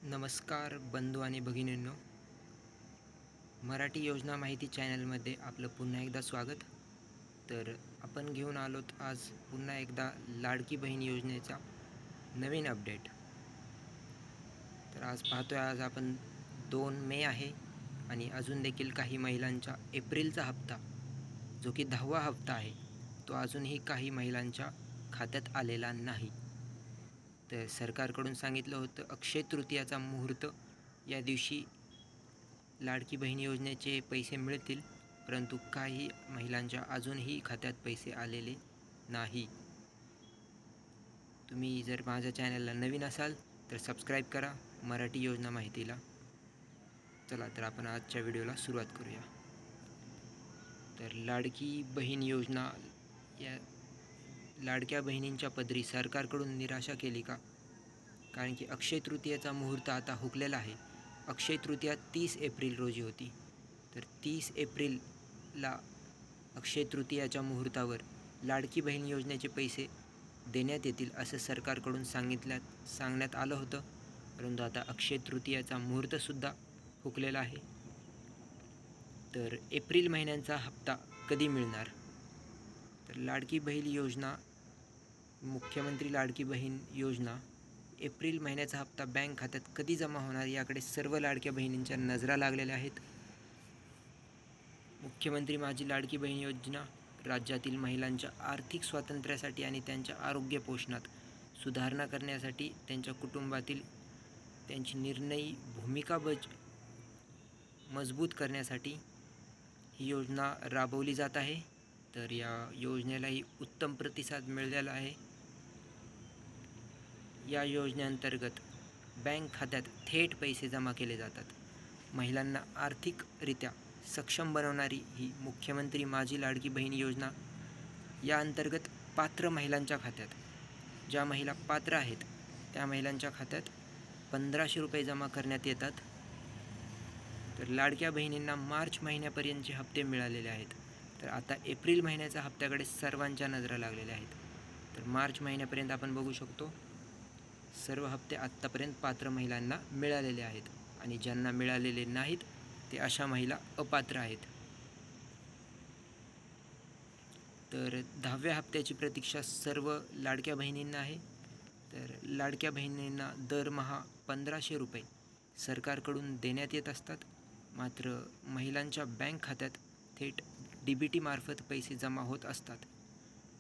नमस्कार बंधू आणि भगिनींनो, मराठी योजना माहिती चॅनलमध्ये आपलं पुन्हा एकदा स्वागत. तर आपण घेऊन आलोत आज पुन्हा एकदा लाडकी बहीण योजनेचा नवीन अपडेट. तर आज पाहतोय, आज आपण 2 मे आहे आणि अजून देखील काही महिलांचा एप्रिलचा हप्ता, जो की 10वा हप्ता आहे, तो अजूनही काही महिलांच्या खात्यात आलेला नाही. तर सरकारकडून सांगितलं होतं अक्षय तृतीयाचा मुहूर्त या दिवशी लाडकी बहीण योजनेचे पैसे मिळतील, परंतु काही महिलांच्या अजूनही खात्यात पैसे आलेले नाही. तुम्ही जर माझ्या चॅनलला नवीन असाल तर सबस्क्राईब करा मराठी योजना माहितीला. चला तर आपण आजच्या व्हिडिओला सुरुवात करूया. तर लाडकी बहीण योजना, या लाडक्या बहिणींच्या पदरी सरकारकडून निराशा केली का? कारण की अक्षय तृतीयेचा मुहूर्त आता हुकलेला आहे. अक्षय तृतीया 30 एप्रिल रोजी होती. तर 30 एप्रिलला अक्षय तृतीयाच्या मुहूर्तावर लाडकी बहीण योजनेचे पैसे देण्यात येतील असं सरकारकडून सांगण्यात आलं होतं, परंतु आता अक्षय तृतीयाचा मुहूर्तसुद्धा हुकलेला आहे. तर एप्रिल महिन्यांचा हप्ता कधी मिळणार? तर लाडकी बहीण योजना, मुख्यमंत्री लाडकी बहीण योजना, एप्रिल महिन्याचा हप्ता बँक खात्यात कधी जमा होणार याकडे सर्व लाडक्या बहिणींच्या नजरा लागलेल्या आहेत. मुख्यमंत्री माझी लाडकी बहीण योजना राज्यातील महिलांच्या आर्थिक स्वातंत्र्यासाठी आणि त्यांच्या आरोग्य पोषणात सुधारणा करण्यासाठी, त्यांच्या कुटुंबातील त्यांची निर्णयी भूमिका मजबूत करण्यासाठी ही योजना राबवली जात आहे. तर या योजनेलाही उत्तम प्रतिसाद मिळालेला आहे. या योजनेअंतर्गत बँक खात्यात थेट पैसे जमा केले जातात. महिलांना आर्थिकरित्या सक्षम बनवणारी ही मुख्यमंत्री माझी लाडकी बहीण योजना या अंतर्गत पात्र महिलांच्या खात्यात, ज्या महिला पात्र आहेत त्या महिलांच्या खात्यात 1500 रुपये जमा करण्यात येतात. तर लाडक्या बहिणींना मार्च महिन्यापर्यंतचे हप्ते मिळालेले आहेत. तर आता एप्रिल महिन्याच्या हप्त्याकडे सर्वांच्या नजरा लागलेल्या आहेत. तर मार्च महिन्यापर्यंत आपण बघू शकतो सर्व हप्ते आत्तापर्यंत पात्र महिलांना मिळालेले आहेत, आणि ज्यांना मिळालेले नाहीत ते अशा महिला अपात्र आहेत. तर 10व्या हप्त्याची प्रतीक्षा सर्व लाडक्या बहिणींना आहे. तर लाडक्या बहिणींना दरमहा 1500 रुपये सरकारकडून देण्यात येत असतात. मात्र महिलांच्या बँक खात्यात थेट DBT मार्फत पैसे जमा होत असतात.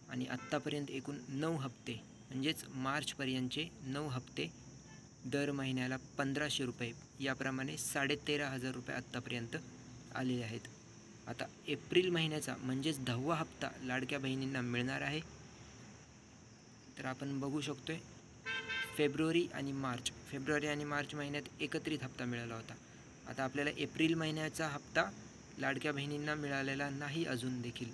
आणि आत्तापर्यंत एकूण 9 हप्ते म्हणजेच मार्चपर्यंतचे 9 हप्ते दर महिन्याला 1500 रुपये याप्रमाणे 13,500 रुपये आत्तापर्यंत आलेले आहेत. आता एप्रिल महिन्याचा म्हणजेच 10वा हप्ता लाडक्या बहिणींना मिळणार आहे. तर आपण बघू शकतोय फेब्रुवारी आणि मार्च महिन्यात एकत्रित हप्ता मिळाला होता. आता आपल्याला एप्रिल महिन्याचा हप्ता लाडक्या बहिणींना मिळालेला नाही अजून देखील,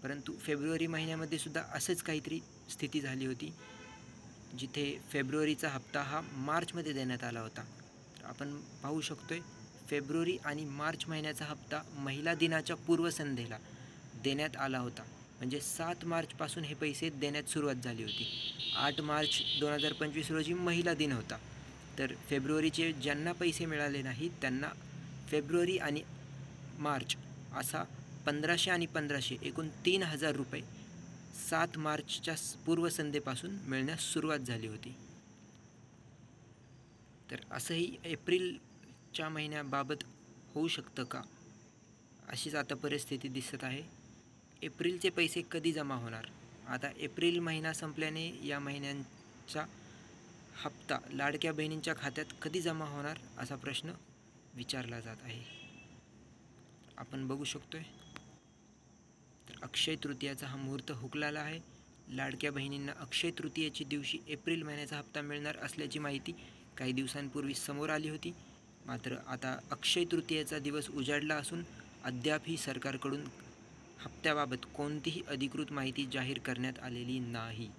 परंतु फेब्रुवारी महिन्यामध्ये सुद्धा असंच काहीतरी स्थिती झाली होती, जिथे फेब्रुवारीचा हप्ता हा मार्चमध्ये देण्यात आला होता. तर आपण पाहू शकतोय फेब्रुवारी आणि मार्च महिन्याचा हप्ता महिला दिनाच्या पूर्वसंध्येला देण्यात आला होता. म्हणजे 7 मार्चपासून हे पैसे देण्यात सुरुवात झाली होती. 8 मार्च 2025 रोजी महिला दिन होता. तर फेब्रुवारीचे ज्यांना पैसे मिळाले नाहीत त्यांना फेब्रुवारी आणि मार्च असा 1500 आणि 1500 एकूण 3000 रुपये 7 मार्चच्या पूर्वसंध्येपासून मिळण्यास सुरुवात झाली होती. तर असंही एप्रिलच्या महिन्याबाबत होऊ शकतं का, अशीच आता परिस्थिती दिसत आहे. एप्रिलचे पैसे कधी जमा होणार? आता एप्रिल महिना संपल्याने या महिन्यांचा हप्ता लाडक्या बहिणींच्या खात्यात कधी जमा होणार असा प्रश्न विचारला जात आहे. आपण बघू शकतोय तर अक्षय तृतीयाचा हा मुहूर्त हुकलेला आहे. लाडक्या बहिणींना अक्षय तृतीयेच्या दिवशी एप्रिल महिन्याचा हप्ता मिळणार असल्याची माहिती काही दिवसांपूर्वी समोर आली होती. मात्र आता अक्षय तृतीयेचा दिवस उजाडला असून अद्यापही सरकारकडून हप्त्याबाबत कोणतीही अधिकृत माहिती जाहीर करण्यात आलेली नाही.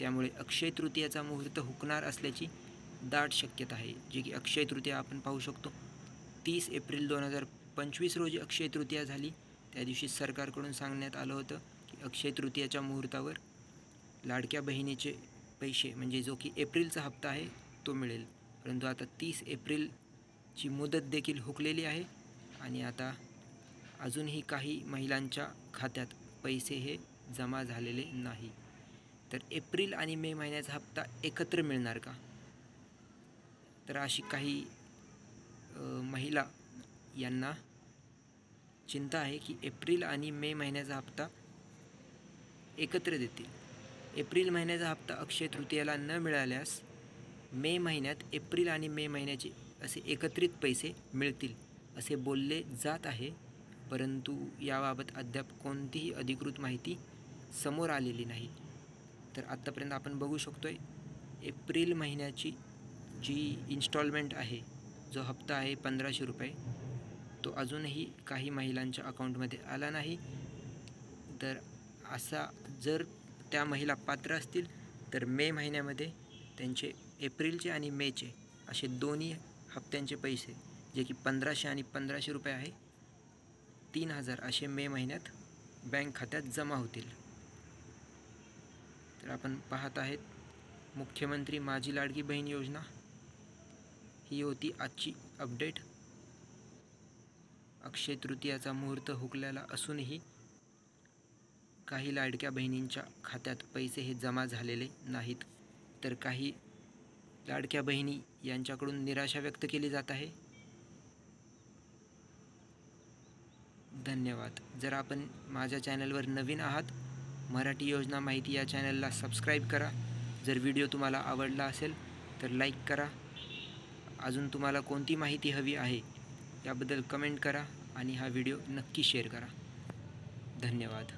त्यामुळे अक्षय तृतीयाचा मुहूर्त हुकणार असल्याची दाट शक्यता आहे. जे की अक्षय तृतीया आपण पाहू शकतो 30 एप्रिल 2025 रोजी अक्षय तृतीया झाली. त्या दिवशी सरकारकडून सांगण्यात आलं होतं की अक्षय तृतीयाच्या मुहूर्तावर लाडक्या बहिणीचे पैसे म्हणजे जो की एप्रिलचा हप्ता आहे तो मिळेल. परंतु आता 30 एप्रिलची मुदत देखील हुकलेली आहे आणि आता अजूनही काही महिलांच्या खात्यात पैसे हे जमा झालेले नाही. तर एप्रिल आणि मे महिन्याचा हप्ता एकत्र मिळणार का? तर अशी काही महिला यांना चिंता आहे की एप्रिल आणि मे महिन्याचा हप्ता एकत्र देतील. एप्रिल महिन्याचा हप्ता अक्षय तृतीयाला न मिळाल्यास मे महिन्यात एप्रिल आणि मे महिन्याचे असे एकत्रित पैसे मिळतील असे बोलले जात आहे. परंतु याबाबत अद्याप कोणतीही अधिकृत माहिती समोर आलेली नाही. तर आत्तापर्यंत आपण बघू शकतो आहे एप्रिल महिन्याची जी इन्स्टॉलमेंट आहे, जो हप्ता आहे 1500 रुपये, तो अजूनही काही महिलांच्या अकाउंटमध्ये आला नाही. तर असा जर त्या महिला पात्र असतील तर मे महिन्यामध्ये त्यांचे एप्रिलचे आणि मेचे असे दोन्ही हप्त्यांचे पैसे, जे की 1500 आणि 1500 रुपये आहे, 3000 असे मे महिन्यात बँक खात्यात जमा होतील. तर आपण पाहत आहेत मुख्यमंत्री माझी लाडकी बहीण योजना. ही होती आजची अपडेट. अक्षय तृतीयाचा मुहूर्त हुकलेला असूनही काही लाडक्या बहिणींच्या खात्यात पैसे हे जमा झालेले नाहीत. तर काही लाडक्या बहिणी यांच्याकडून निराशा व्यक्त केली जात आहे. धन्यवाद. जर आपण माझ्या चॅनलवर नवीन आहात, मराठी योजना माहिती या चॅनलला सबस्क्राईब करा. जर व्हिडिओ तुम्हाला आवडला असेल तर लाईक करा. अजून तुम्हाला कोणती माहिती हवी आहे याबद्दल कमेंट करा आणि हा व्हिडिओ नक्की शेअर करा. धन्यवाद.